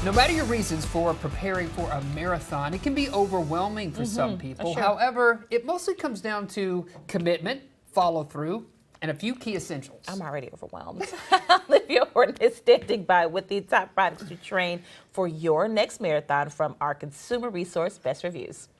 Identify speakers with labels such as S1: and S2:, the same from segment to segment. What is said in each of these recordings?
S1: No matter your reasons for preparing for a marathon, it can be overwhelming for some people.
S2: Sure.
S1: However, it mostly comes down to commitment, follow through, and a few key essentials.
S2: I'm already overwhelmed. Olivia Horton is standing by with the top products to train for your next marathon from our consumer resource Best Reviews.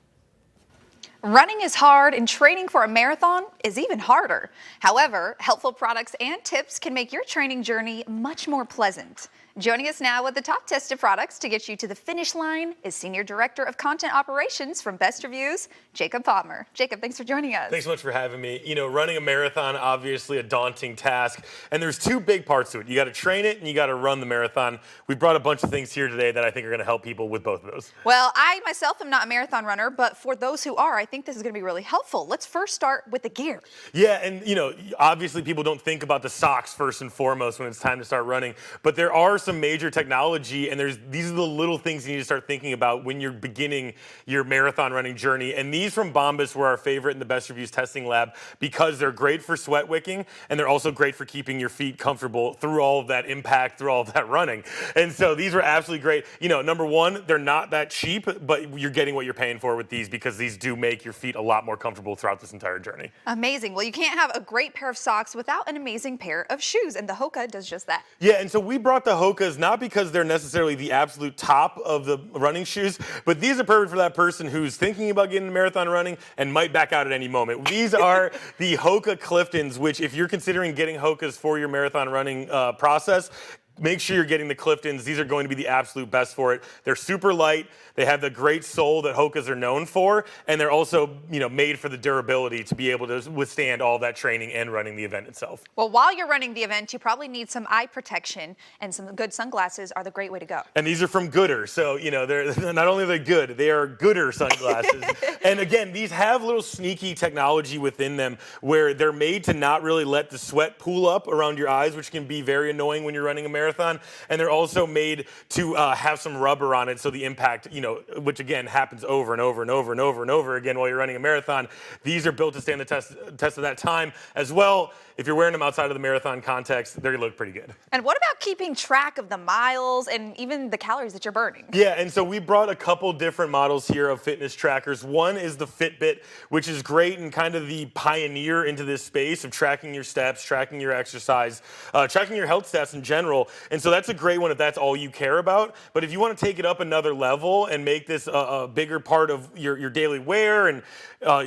S3: Running is hard and training for a marathon is even harder. However, helpful products and tips can make your training journey much more pleasant. Joining us now with the top tested products to get you to the finish line is Senior Director of Content Operations from Best Reviews, Jacob Palmer. Jacob, thanks for joining us.
S4: Thanks so much for having me. You know, running a marathon, obviously a daunting task, and there's two big parts to it. You got to train it and you got to run the marathon. We brought a bunch of things here today that I think are going to help people with both of those.
S3: Well, I myself am not a marathon runner, but for those who are, I think this is going to be really helpful. Let's first start with the gear.
S4: Yeah, and you know, obviously people don't think about the socks first and foremost when it's time to start running, but there are some major technology, and these are the little things you need to start thinking about when you're beginning your marathon running journey. And these from Bombas were our favorite in the Best Reviews testing lab because they're great for sweat wicking, and they're also great for keeping your feet comfortable through all of that impact, through all of that running. And so these were absolutely great. You know, number one, they're not that cheap, but you're getting what you're paying for with these because these do make your feet a lot more comfortable throughout this entire journey.
S3: Amazing. Well, you can't have a great pair of socks without an amazing pair of shoes, and the Hoka does just that.
S4: Yeah, and so we brought the Hokas not because they're necessarily the absolute top of the running shoes, but these are perfect for that person who's thinking about getting into marathon running and might back out at any moment. These are the Hoka Cliftons, which if you're considering getting Hokas for your marathon running process, make sure you're getting the Cliftons. These are going to be the absolute best for it. They're super light. They have the great sole that Hokas are known for, and they're also, you know, made for the durability to be able to withstand all that training and running the event itself.
S3: Well, while you're running the event, you probably need some eye protection, and some good sunglasses are the great way to go.
S4: And these are from Gooder, so you know they're not only are they good, they are Gooder sunglasses. And again, these have little sneaky technology within them where they're made to not really let the sweat pool up around your eyes, which can be very annoying when you're running a marathon. And they're also made to have some rubber on it, so the impact, you know, which again happens over and over and over and over and over again while you're running a marathon. These are built to stand the test of that time as well. If you're wearing them outside of the marathon context, they're gonna look pretty good.
S3: And what about keeping track of the miles and even the calories that you're burning?
S4: Yeah, and so we brought a couple different models here of fitness trackers. One is the Fitbit, which is great and kind of the pioneer into this space of tracking your steps, tracking your exercise, tracking your health stats in general. And so that's a great one if that's all you care about. But if you want to take it up another level and make this a bigger part of your daily wear and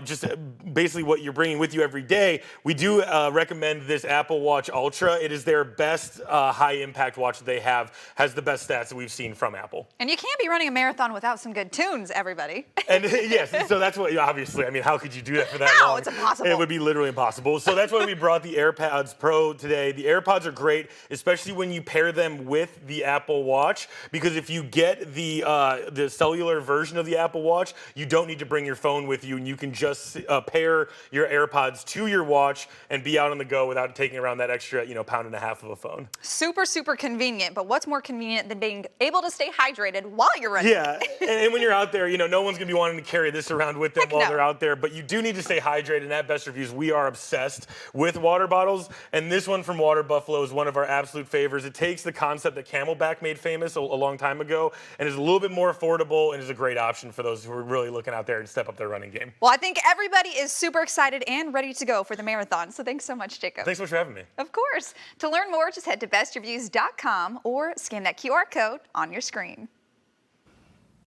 S4: just basically what you're bringing with you every day, we do recommend this Apple Watch Ultra. It is their best high-impact watch that they have, has the best stats that we've seen from Apple.
S3: And you can't be running a marathon without some good tunes, everybody.
S4: And yes, so that's what, obviously, I mean, how could you do that for that long?
S3: No, it's impossible.
S4: It would be literally impossible. So that's why we brought the AirPods Pro today. The AirPods are great, especially when you pair them with the Apple Watch, because if you get the cellular version of the Apple Watch, you don't need to bring your phone with you, and you can just pair your AirPods to your watch and be out on the go without taking around that extra, you know, pound and a half of a phone.
S3: Super, super convenient, but what's more convenient than being able to stay hydrated while you're running?
S4: Yeah, and when you're out there, you know, no one's gonna be wanting to carry this around with them
S3: Heck
S4: while
S3: no.
S4: they're out there, but you do need to stay hydrated. And at Best Reviews, we are obsessed with water bottles, and this one from Water Buffalo is one of our absolute favorites. It takes the concept that Camelback made famous a long time ago and is a little bit more affordable and is a great option for those who are really looking out there and step up their running game.
S3: Well, I think everybody is super excited and ready to go for the marathon, so thanks so much, Jacob.
S4: Thanks so much for having me.
S3: Of course. To learn more, just head to bestreviews.com or scan that QR code on your screen.